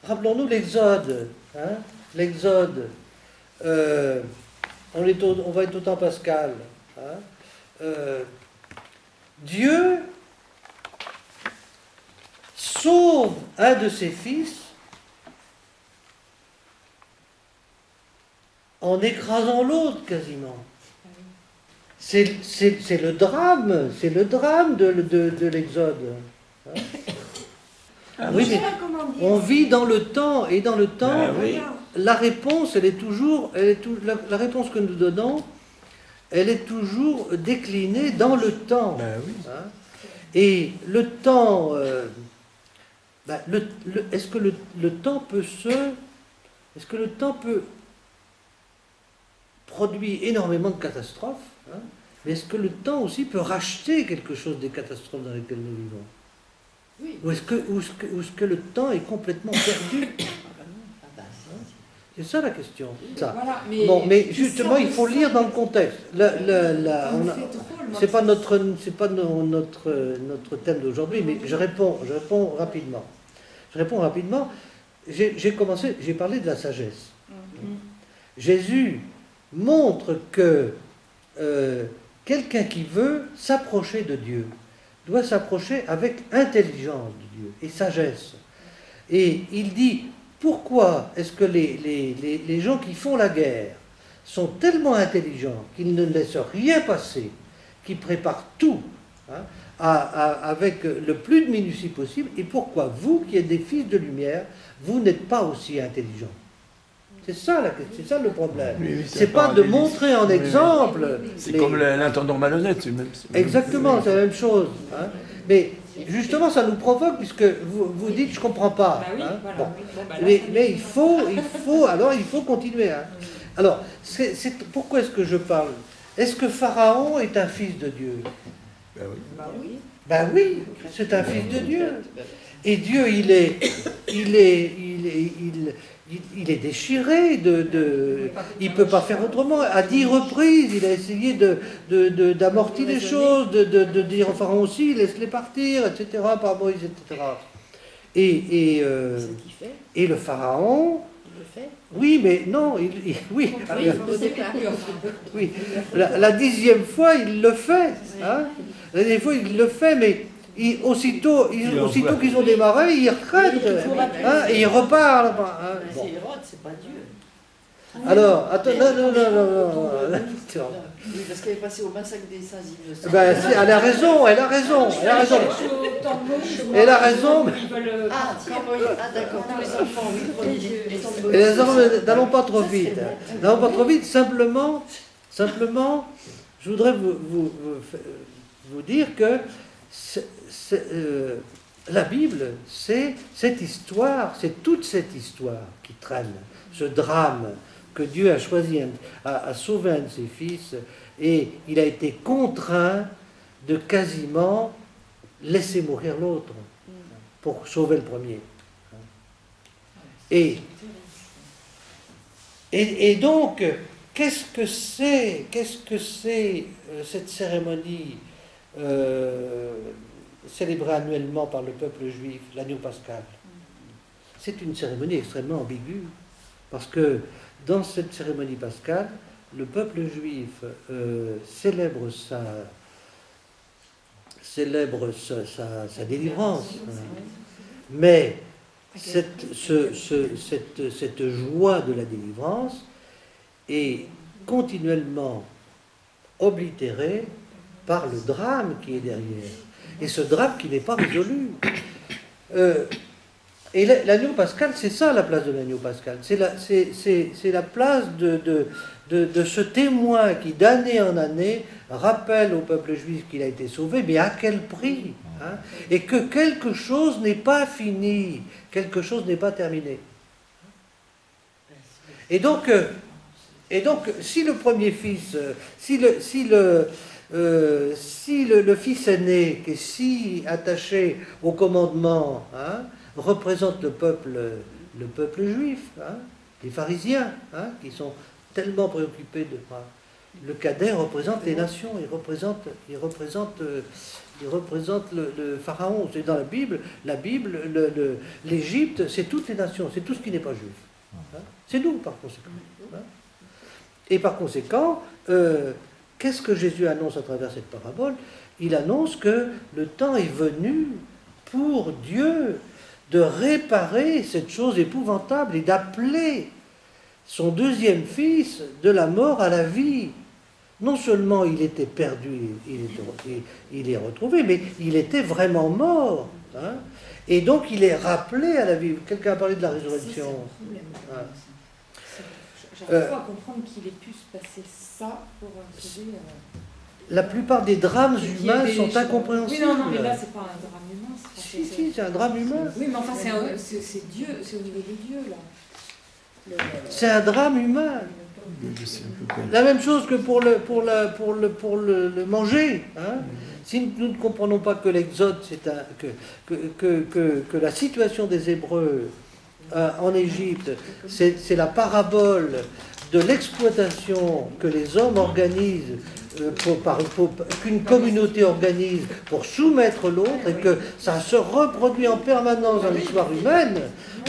Rappelons-nous l'Exode. Hein, L'Exode, on va être au temps pascal. Hein, Dieu sauve un de ses fils en écrasant l'autre quasiment. C'est le drame de l'Exode. Hein? Oui, mais on vit dans le temps, et dans le temps, oui. La réponse, la réponse que nous donnons, elle est toujours déclinée dans le temps. Oui. Hein? Et le temps, est-ce que le temps peut produire énormément de catastrophes, hein? Mais est-ce que le temps aussi peut racheter quelque chose des catastrophes dans lesquelles nous vivons? Oui. Ou est-ce que le temps est complètement perdu? C'est ça la question. Ça. Voilà, mais justement, il faut lire dans le contexte. C'est pas notre thème d'aujourd'hui, mais je réponds rapidement. J'ai parlé de la sagesse. Jésus montre que quelqu'un qui veut s'approcher de Dieu doit s'approcher avec intelligence de Dieu et sagesse. Et il dit, pourquoi est-ce que les gens qui font la guerre sont tellement intelligents qu'ils ne laissent rien passer, qu'ils préparent tout, hein, avec le plus de minutie possible, et pourquoi vous, qui êtes des fils de lumière, vous n'êtes pas aussi intelligents? C'est ça le problème. Oui, c'est pas de montrer en exemple. C'est comme l'intendant malhonnête. Exactement, c'est la même chose. Hein. Mais justement, ça nous provoque, puisque vous dites, je ne comprends pas. Bah oui, hein. Voilà, bon. Oui. Mais il faut continuer. Hein. Alors, pourquoi est-ce que je parle? Est-ce que Pharaon est un fils de Dieu? Ben oui. Bah oui. Ben oui, c'est un fils de Dieu. Et Dieu, il est déchiré, il ne peut pas faire autrement. À 10 reprises, il a essayé d'amortir les choses, de dire au Pharaon aussi, laisse-les partir, etc., par Moïse, etc. Et le Pharaon... Il le fait. Oui, mais non, oui. La 10e fois, il le fait. Hein, la 10e fois, il le fait, mais... aussitôt qu'ils ont démarré, ils retraitent, hein, et ils repartent. Hein. Bon. C'est Hérode, c'est pas Dieu. Alors, attends, non. Oui, parce qu'elle est passée au massacre des saints innocents. Ben, elle a raison. Elle a raison. Ah, d'accord, tous les enfants, oui. Et les enfants, n'allons pas trop vite. Simplement, je voudrais vous dire que la Bible, c'est cette histoire, c'est toute cette histoire qui traîne, ce drame que Dieu a choisi à sauver un de ses fils, et il a été contraint de quasiment laisser mourir l'autre pour sauver le premier. Et donc, qu'est-ce que c'est cette cérémonie célébrée annuellement par le peuple juif, l'agneau pascal? C'est une cérémonie extrêmement ambiguë, parce que dans cette cérémonie pascale, le peuple juif célèbre sa délivrance. Mais cette joie de la délivrance est continuellement oblitérée par le drame qui est derrière. Et ce drame qui n'est pas résolu. Et l'agneau pascal, c'est ça la place de l'agneau pascal. C'est la place de ce témoin qui, d'année en année, rappelle au peuple juif qu'il a été sauvé, mais à quel prix, hein, et que quelque chose n'est pas fini, quelque chose n'est pas terminé. Et donc, si le premier fils, si le fils aîné, qui est si attaché au commandement, hein, représente le peuple juif, hein, les pharisiens, hein, qui sont tellement préoccupés de... Le cadet représente les nations, il représente Il représente le pharaon. C'est dans la Bible, l'Égypte, c'est toutes les nations, c'est tout ce qui n'est pas juif. Hein? C'est nous, par conséquent. Hein? Et par conséquent, qu'est-ce que Jésus annonce à travers cette parabole? Il annonce que le temps est venu pour Dieu de réparer cette chose épouvantable et d'appeler son deuxième fils de la mort à la vie. Non seulement il était perdu, il est retrouvé, mais il était vraiment mort. Hein? Et donc il est rappelé à la vie. Quelqu'un a parlé de la résurrection. J'arrive pas à comprendre qu'il ait pu se passer ça pour sauver... La plupart des drames humains sont incompréhensibles. Oui, non, mais là, c'est pas un drame humain. Si, c'est un drame humain. Oui, mais enfin, c'est Dieu, c'est au niveau de Dieu, là. C'est un drame humain. La même chose que pour le manger. Hein. Si nous ne comprenons pas que l'Exode, que la situation des Hébreux en Égypte, c'est la parabole de l'exploitation que les hommes organisent, qu'une communauté organise pour soumettre l'autre, et que ça se reproduit en permanence dans l'histoire humaine,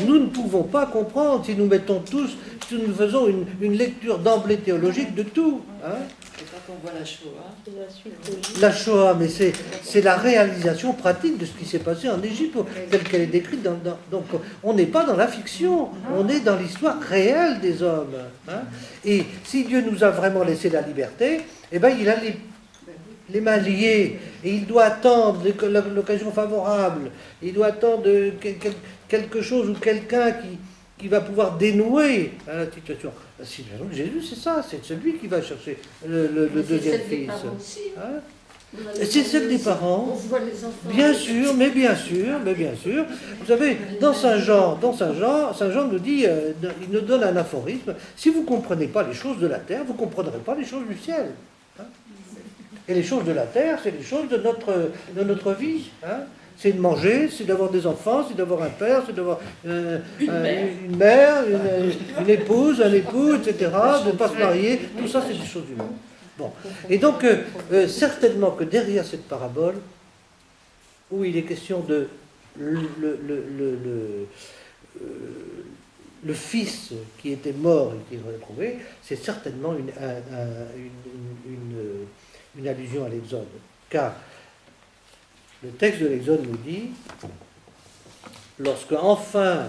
nous ne pouvons pas comprendre si nous mettons tous, si nous faisons une lecture d'emblée théologique de tout. Hein. C'est quand on voit la Shoah. La Shoah, mais c'est la réalisation pratique de ce qui s'est passé en Égypte, telle qu'elle est décrite. Donc on n'est pas dans la fiction, on est dans l'histoire réelle des hommes. Hein. Et si Dieu nous a vraiment laissé la liberté, eh ben, il a les mains liées, et il doit attendre l'occasion favorable, il doit attendre quelque chose ou quelqu'un qui va pouvoir dénouer la situation. La situation de Jésus, c'est ça, c'est celui qui va chercher le deuxième fils. Hein? C'est celle des parents, bien sûr, mais bien sûr. Vous savez, dans Saint Jean nous dit, il nous donne un aphorisme, si vous ne comprenez pas les choses de la terre, vous ne comprendrez pas les choses du ciel. Hein? Et les choses de la terre, c'est les choses de notre vie. Hein? C'est de manger, c'est d'avoir des enfants, c'est d'avoir un père, c'est d'avoir une mère, une épouse, un époux, etc., de ne pas se marier, tout ça c'est des choses humaines. Bon. Et donc, certainement que derrière cette parabole, où il est question de le fils qui était mort et qui est retrouvé, c'est certainement une allusion à l'Exode. Car le texte de l'Exode nous dit, lorsque enfin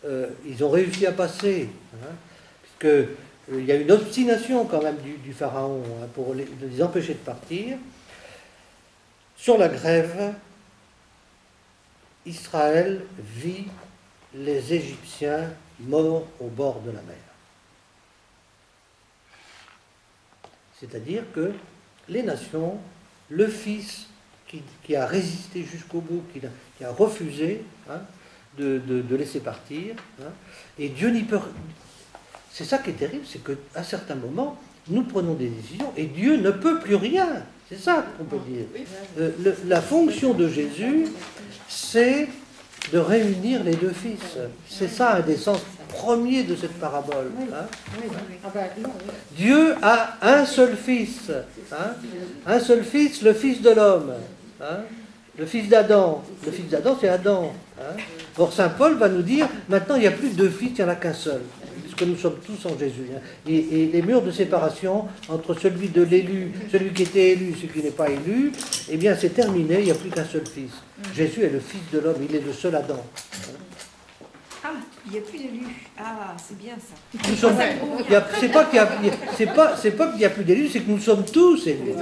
ils ont réussi à passer, hein, puisque il y a une obstination quand même du pharaon hein, pour les empêcher de partir, sur la grève, Israël vit les Égyptiens morts au bord de la mer. C'est-à-dire que les nations, le fils qui a résisté jusqu'au bout, qui a refusé hein, de laisser partir, hein, et Dieu n'y peut. C'est ça qui est terrible, c'est qu'à certains moments, nous prenons des décisions et Dieu ne peut plus rien. C'est ça qu'on peut dire. La fonction de Jésus, c'est de réunir les deux fils. C'est ça un des sens premiers de cette parabole. Hein. Dieu a un seul fils. Hein. Un seul fils, le fils de l'homme. Hein. Le fils d'Adam. Le fils d'Adam, c'est Adam. Hein. Or, saint Paul va nous dire, maintenant, il n'y a plus deux fils, il n'y en a qu'un seul. Que nous sommes tous en Jésus. Hein. Et les murs de séparation entre celui de l'élu, celui qui était élu, celui qui n'est pas élu, eh bien c'est terminé, il n'y a plus qu'un seul fils. Jésus est le fils de l'homme, il est le seul Adam. Ah, il n'y a plus d'élus. Ah, c'est bien ça. C'est pas qu'il n'y a plus d'élus, c'est que nous sommes tous élus.